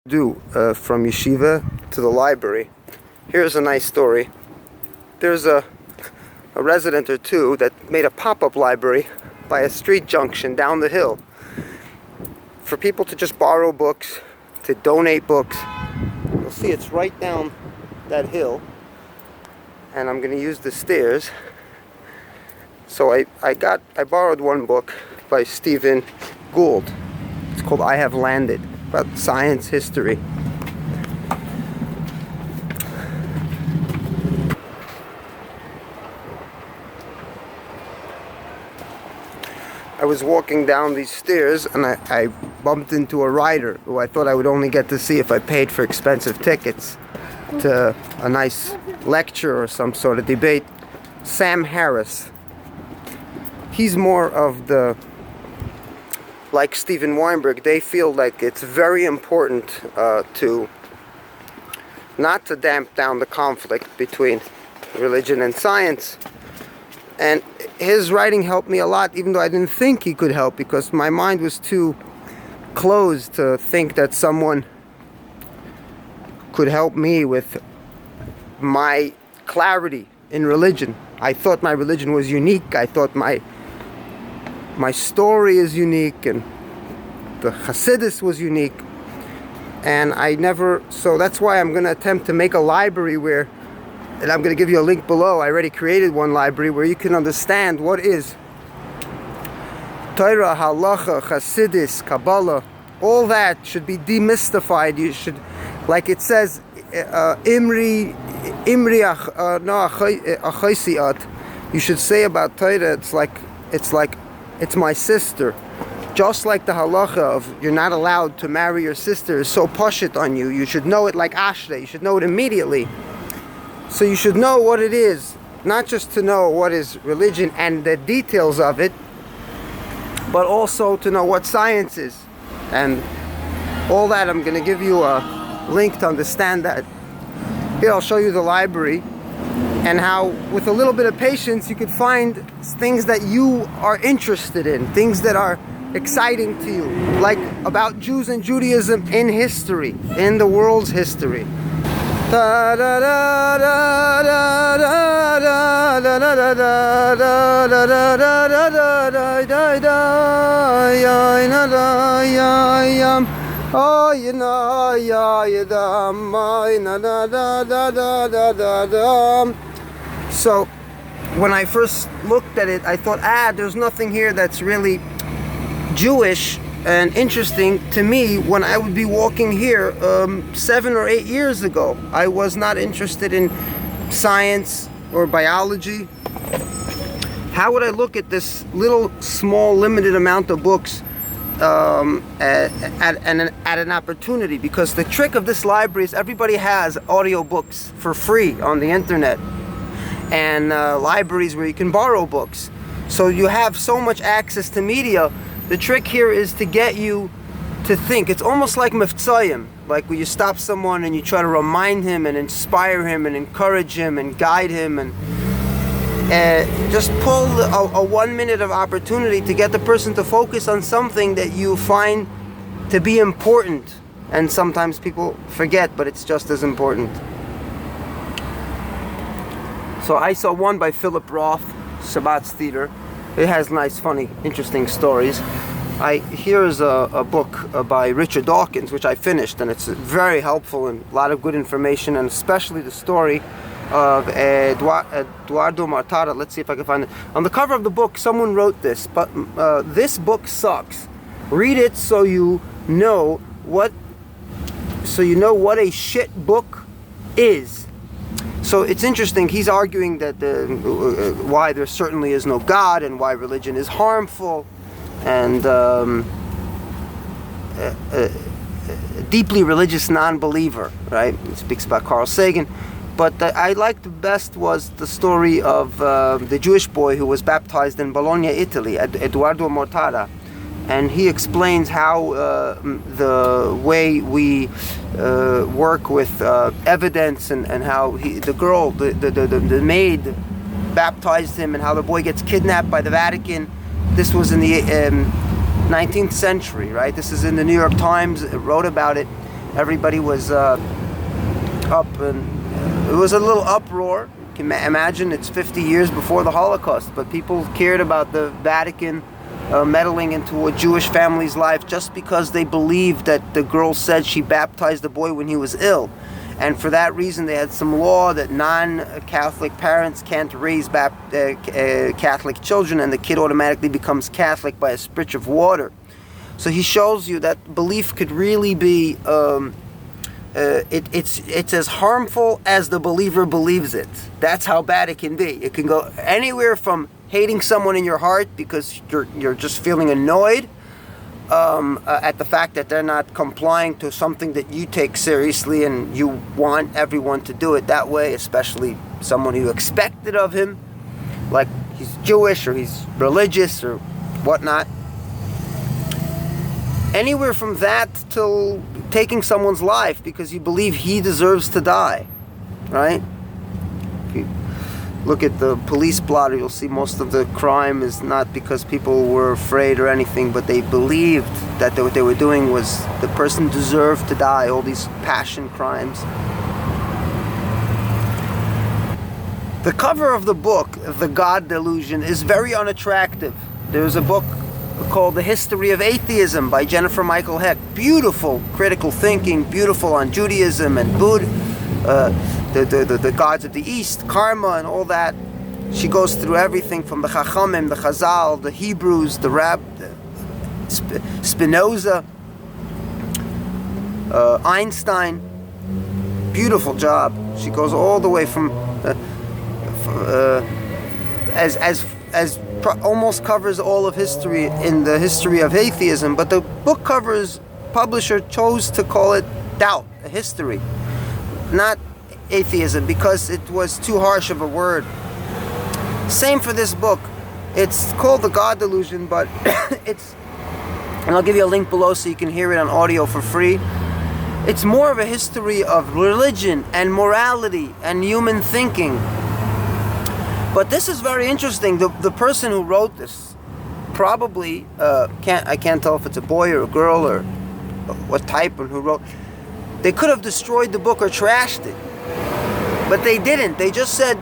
From Yeshiva to the library. Here's a nice story. There's a resident or two that made a pop-up library by a street junction down the hill for people to just borrow books, to donate books. You'll see it's right down that hill, and I'm going to use the stairs. So I borrowed one book by Jay Gould. It's called I Have Landed, about science history. I was walking down these stairs and I bumped into a writer who I thought I would only get to see if I paid for expensive tickets to a nice lecture or some sort of debate. Sam Harris. He's more of the, like Steven Weinberg, they feel like it's very important to not to damp down the conflict between religion and science. And his writing helped me a lot, even though I didn't think he could help, because my mind was too closed to think that someone could help me with my clarity in religion. I thought my religion was unique. I thought my story is unique, and the Hasidus was unique, and so that's why I'm going to attempt to make a library where, and I'm going to give you a link below. I already created one library where you can understand what is Torah, Halacha, Hasidus, Kabbalah. All that should be demystified. You should, like it says, Imri Achaisiat. You should say about Torah, it's my sister. Just like the halacha of you're not allowed to marry your sister is so pashut on you. You should know it like Ashrei. You should know it immediately. So you should know what it is, not just to know what is religion and the details of it, but also to know what science is. And all that, I'm going to give you a link to understand that. Here, I'll show you the library and how, with a little bit of patience, you could find things that you are interested in, things that are exciting to you, like about Jews and Judaism in history, in the world's history. So when I first looked at it, I thought, there's nothing here that's really Jewish and interesting to me. When I would be walking here 7 or 8 years ago, I was not interested in science or biology. How would I look at this little, small, limited amount of books at an opportunity? Because the trick of this library is everybody has audio books for free on the internet, and libraries where you can borrow books. So you have so much access to media. The trick here is to get you to think. It's almost like miftzayim, like when you stop someone and you try to remind him and inspire him and encourage him and guide him, and just pull a 1 minute of opportunity to get the person to focus on something that you find to be important. And sometimes people forget, but it's just as important. So I saw one by Philip Roth, Shabbat's Theater. It has nice, funny, interesting stories. Here's a book by Richard Dawkins, which I finished, and it's very helpful and a lot of good information, and especially the story of Eduardo Martara. Let's see if I can find it. On the cover of the book, someone wrote this, but this book sucks. Read it so you know what a shit book is. So it's interesting. He's arguing that why there certainly is no God, and why religion is harmful, and a deeply religious non-believer, right? He speaks about Carl Sagan. But I liked the best was the story of the Jewish boy who was baptized in Bologna, Italy, Eduardo Mortara. And he explains how the way we work with evidence, and how the maid baptized him, and how the boy gets kidnapped by the Vatican. This was in the 19th century, right? This is in the New York Times, it wrote about it. Everybody was up, and it was a little uproar. You can imagine it's 50 years before the Holocaust, but people cared about the Vatican meddling into a Jewish family's life just because they believed that the girl said she baptized the boy when he was ill. And for that reason, they had some law that non-Catholic parents can't raise Catholic children, and the kid automatically becomes Catholic by a spritz of water. So he shows you that belief could really be, it's as harmful as the believer believes it. That's how bad it can be. It can go anywhere from hating someone in your heart because you're just feeling annoyed at the fact that they're not complying to something that you take seriously, and you want everyone to do it that way, especially someone you expected of him, like he's Jewish or he's religious or whatnot. Anywhere from that till taking someone's life because you believe he deserves to die, right? If you look at the police blotter, you'll see most of the crime is not because people were afraid or anything, but they believed that what they were doing was the person deserved to die, all these passion crimes. The cover of the book, The God Delusion, is very unattractive. There's a book called The History of Atheism by Jennifer Michael Heck. Beautiful critical thinking, beautiful on Judaism and Buddha, the gods of the East, karma and all that. She goes through everything from the Chachamim, the Chazal, the Hebrews, the Spinoza, Einstein. Beautiful job. She goes all the way from almost covers all of history in the history of atheism, but the book cover's publisher chose to call it doubt, a history, not atheism, because it was too harsh of a word. Same for this book. It's called The God Delusion, but and I'll give you a link below so you can hear it on audio for free. It's more of a history of religion and morality and human thinking. But this is very interesting. The person who wrote this probably I can't tell if it's a boy or a girl or what type and who wrote. They could have destroyed the book or trashed it, but they didn't. They just said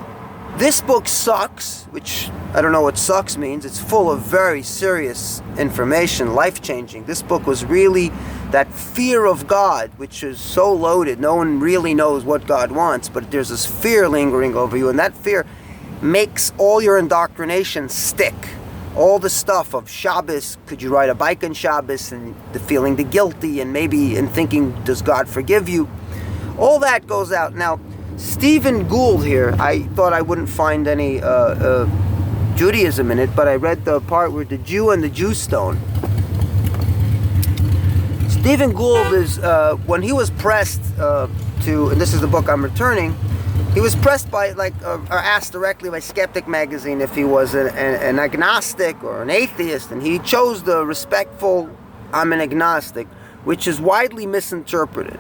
this book sucks, which I don't know what sucks means. It's full of very serious information, life-changing. This book was really that fear of God, which is so loaded. No one really knows what God wants, but there's this fear lingering over you, and that fear makes all your indoctrination stick. All the stuff of Shabbos, could you ride a bike on Shabbos, and the feeling the guilty, and maybe in thinking, does God forgive you? All that goes out. Now, Stephen Gould here, I thought I wouldn't find any Judaism in it, but I read the part where the Jew and the Jew stone. Stephen Gould is, when he was pressed and this is the book I'm returning, he was pressed by, or asked directly by Skeptic magazine if he was an agnostic or an atheist, and he chose the respectful, I'm an agnostic, which is widely misinterpreted.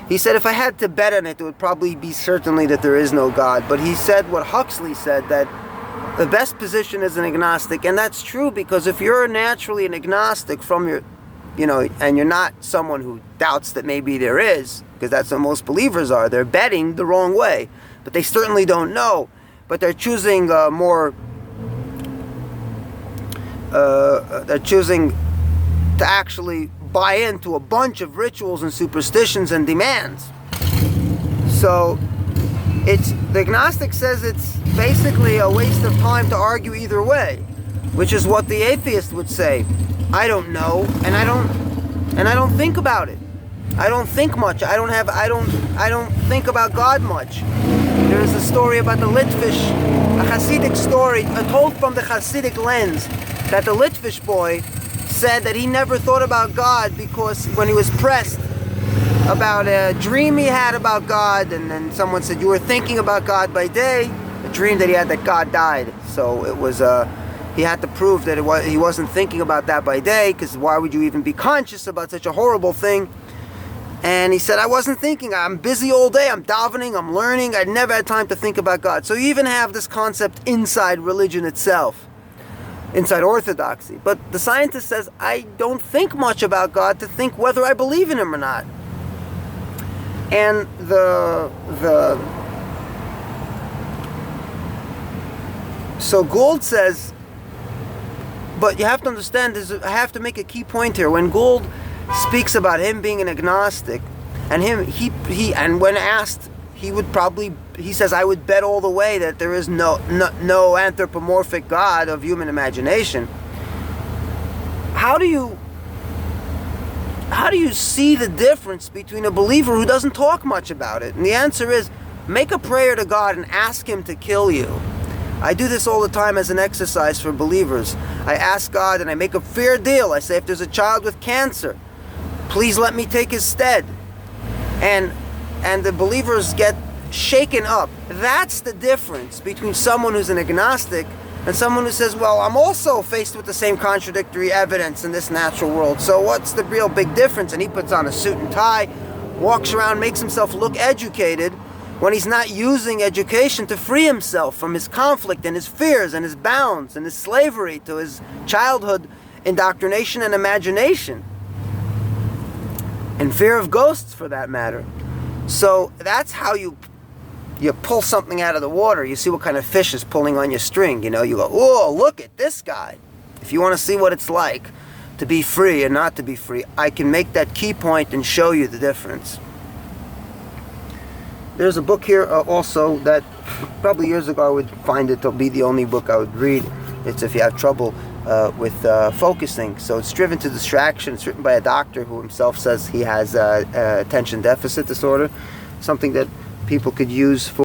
He said, if I had to bet on it, it would probably be certainly that there is no God. But he said what Huxley said, that the best position is an agnostic, and that's true, because if you're naturally an agnostic from your, and you're not someone who doubts that maybe there is, because that's what most believers are. They're betting the wrong way, but they certainly don't know. But they're choosing they're choosing to actually buy into a bunch of rituals and superstitions and demands. So the agnostic says it's basically a waste of time to argue either way, which is what the atheist would say. I don't know, and I don't think about it. I don't think much. I don't think about God much. There is a story about the Litvish, a Hasidic story, told from the Hasidic lens, that the Litvish boy said that he never thought about God because when he was pressed about a dream he had about God, and then someone said, you were thinking about God by day, a dream that he had that God died. So it was he had to prove that he wasn't thinking about that by day, because why would you even be conscious about such a horrible thing? And he said, I wasn't thinking. I'm busy all day. I'm davening. I'm learning. I never had time to think about God. So you even have this concept inside religion itself, inside orthodoxy. But the scientist says, I don't think much about God to think whether I believe in him or not. And so Gould says, but you have to understand, I have to make a key point here. When Gould speaks about him being an agnostic, and and when asked, he says, I would bet all the way that there is no anthropomorphic God of human imagination. How do you see the difference between a believer who doesn't talk much about it? And the answer is, make a prayer to God and ask Him to kill you. I do this all the time as an exercise for believers. I ask God and I make a fair deal. I say, if there's a child with cancer, please let me take his stead. And the believers get shaken up. That's the difference between someone who's an agnostic and someone who says, well, I'm also faced with the same contradictory evidence in this natural world, so what's the real big difference? And he puts on a suit and tie, walks around, makes himself look educated, when he's not using education to free himself from his conflict and his fears and his bounds and his slavery to his childhood indoctrination and imagination. And fear of ghosts, for that matter. So that's how you pull something out of the water. You see what kind of fish is pulling on your string. You go, oh, look at this guy. If you want to see what it's like to be free and not to be free, I can make that key point and show you the difference. There's a book here also that probably years ago I would find it to be the only book I would read. It's if you have trouble with focusing. So it's Driven to Distraction. It's written by a doctor who himself says he has attention deficit disorder. Something that people could use for